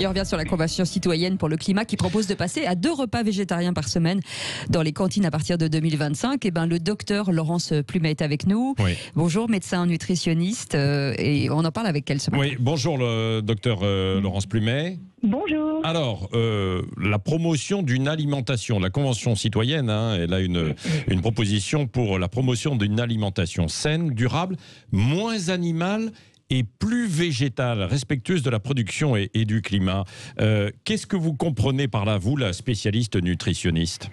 Et on revient sur la Convention citoyenne pour le climat qui propose de passer à 2 repas végétariens par semaine dans les cantines à partir de 2025. Et le docteur Laurence Plumet est avec nous. Oui. Bonjour, médecin nutritionniste. Et on en parle avec elle ce matin. Oui, bonjour le docteur Laurence Plumet. Bonjour. Alors, la promotion d'une alimentation, la Convention citoyenne, elle a une proposition pour la promotion d'une alimentation saine, durable, moins animale et plus végétale, respectueuse de la production et du climat. Qu'est-ce que vous comprenez par là, vous, la spécialiste nutritionniste ?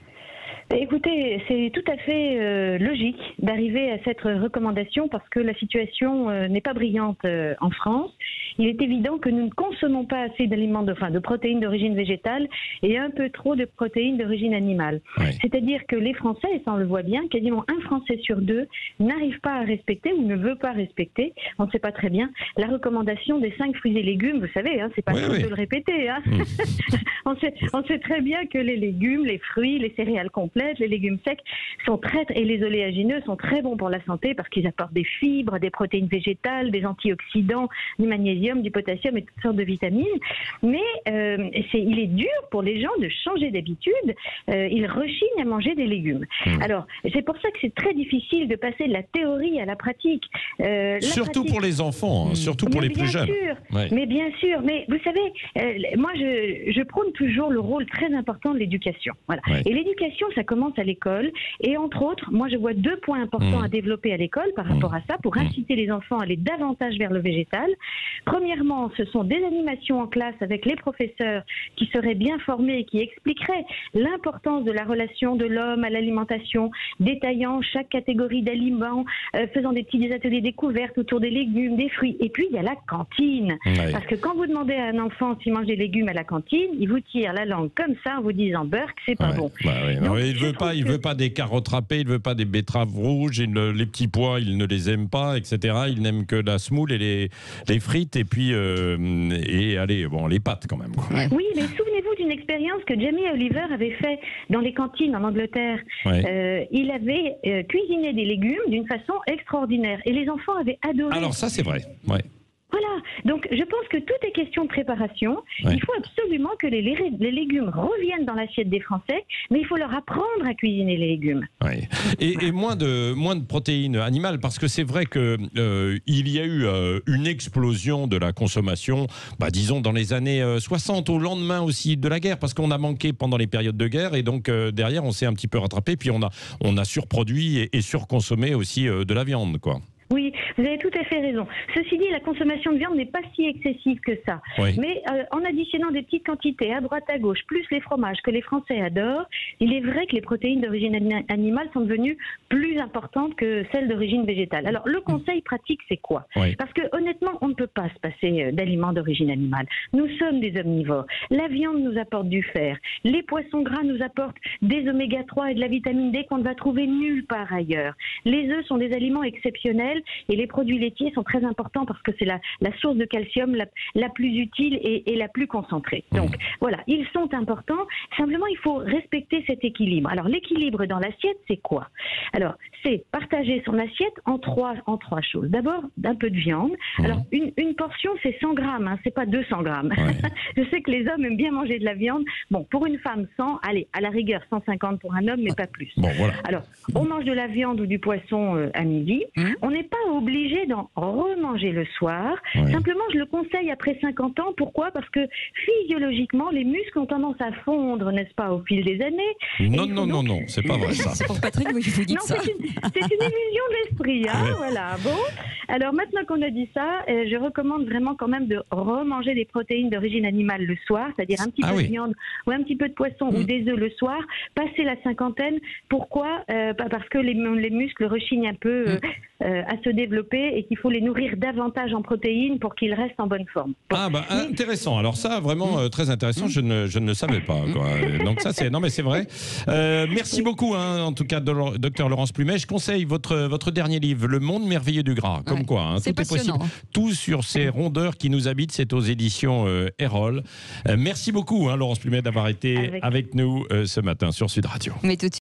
Écoutez, c'est tout à fait logique d'arriver à cette recommandation parce que la situation n'est pas brillante en France. Il est évident que nous ne consommons pas assez d'aliments, de protéines d'origine végétale et un peu trop de protéines d'origine animale. Oui. C'est-à-dire que les Français, et ça on le voit bien, quasiment un Français sur 2 n'arrive pas à respecter ou ne veut pas respecter, on ne sait pas très bien, la recommandation des 5 fruits et légumes. Vous savez, c'est pas simple de le répéter. On sait très bien que les légumes, les fruits, les céréales complètes, les légumes secs et les oléagineux sont très bons pour la santé parce qu'ils apportent des fibres, des protéines végétales, des antioxydants, du magnésium, du potassium et toutes sortes de vitamines. Mais il est dur pour les gens de changer d'habitude. Ils rechignent à manger des légumes. Alors, c'est pour ça que c'est très difficile de passer de la théorie à la pratique. Surtout pour les enfants, surtout pour les plus jeunes. Mais bien sûr. Mais vous savez, moi, je prône toujours le rôle très important de l'éducation. Voilà. Ouais. Et l'éducation, ça commence à l'école. Et entre autres, moi, je vois 2 points importants à développer à l'école par rapport à ça pour inciter les enfants à aller davantage vers le végétal. Premièrement, ce sont des animations en classe avec les professeurs qui seraient bien formés et qui expliqueraient l'importance de la relation de l'homme à l'alimentation, détaillant chaque catégorie d'aliments, faisant des petits ateliers découvertes autour des légumes, des fruits. Et puis, il y a la cantine. Ouais. Parce que quand vous demandez à un enfant s'il mange des légumes à la cantine, il vous tire la langue comme ça en vous disant beurre que c'est pas bon. Non, il veut pas des carottes râpées, il veut pas des betteraves rouges, les petits pois, il ne les aime pas, etc. Il n'aime que la semoule et les frites et puis les pâtes quand même. Quoi. Oui, mais souvenez-vous d'une expérience que Jamie Oliver avait fait dans les cantines en Angleterre. Ouais. Il avait cuisiné des légumes d'une façon extraordinaire et les enfants avaient adoré. Alors ça c'est vrai. Ouais. Voilà, donc je pense que tout est question de préparation. Ouais. Il faut absolument que les légumes reviennent dans l'assiette des Français, mais il faut leur apprendre à cuisiner les légumes. Ouais. Et moins de protéines animales, parce que c'est vrai que il y a eu une explosion de la consommation, disons dans les années 60, au lendemain aussi de la guerre, parce qu'on a manqué pendant les périodes de guerre, et donc derrière on s'est un petit peu rattrapé, puis on a surproduit et surconsommé aussi de la viande, quoi. Oui, vous avez tout à fait raison. Ceci dit, la consommation de viande n'est pas si excessive que ça. Oui. Mais en additionnant des petites quantités à droite à gauche, plus les fromages que les Français adorent, il est vrai que les protéines d'origine animale sont devenues plus importantes que celles d'origine végétale. Alors, le conseil pratique, c'est quoi ? Oui. Parce que honnêtement, on ne peut pas se passer d'aliments d'origine animale. Nous sommes des omnivores. La viande nous apporte du fer. Les poissons gras nous apportent des oméga 3 et de la vitamine D qu'on ne va trouver nulle part ailleurs. Les œufs sont des aliments exceptionnels. Et les produits laitiers sont très importants parce que c'est la source de calcium la plus utile et la plus concentrée. Donc voilà, ils sont importants. Simplement, il faut respecter cet équilibre. Alors l'équilibre dans l'assiette, c'est quoi ? Alors c'est partager son assiette en trois choses. D'abord, un peu de viande. Alors une portion, c'est 100 grammes, c'est pas 200 grammes. Ouais. Je sais que les hommes aiment bien manger de la viande. Bon, pour une femme, 100, allez, à la rigueur 150 pour un homme, mais pas plus. Bon, voilà. Alors, on mange de la viande ou du poisson à midi. On n'est pas obligé d'en remanger le soir. Ouais. Simplement, je le conseille après 50 ans. Pourquoi ? Parce que physiologiquement, les muscles ont tendance à fondre, n'est-ce pas, au fil des années. Non, c'est pas vrai ça. C'est pour Patrick que vous dites Non, ça. c'est une illusion de l'esprit. Ouais. Voilà. Bon. Alors maintenant qu'on a dit ça, je recommande vraiment quand même de remanger des protéines d'origine animale le soir, c'est-à-dire un petit peu de viande ou un petit peu de poisson ou des œufs le soir, passer la cinquantaine. Pourquoi ? Parce que les muscles rechignent un peu à se développer et qu'il faut les nourrir davantage en protéines pour qu'ils restent en bonne forme. Bon. Intéressant. Alors ça, vraiment très intéressant. Je ne le savais pas. Quoi. Donc ça, c'est vrai. Merci beaucoup, en tout cas, docteur Laurence Plumet. Je conseille votre dernier livre, Le Monde merveilleux du gras. Comme quoi, c'est tout est possible. Tout sur ces rondeurs qui nous habitent. C'est aux éditions Erol. Merci beaucoup, Laurence Plumet, d'avoir été avec nous ce matin sur Sud Radio. Mais tout de suite.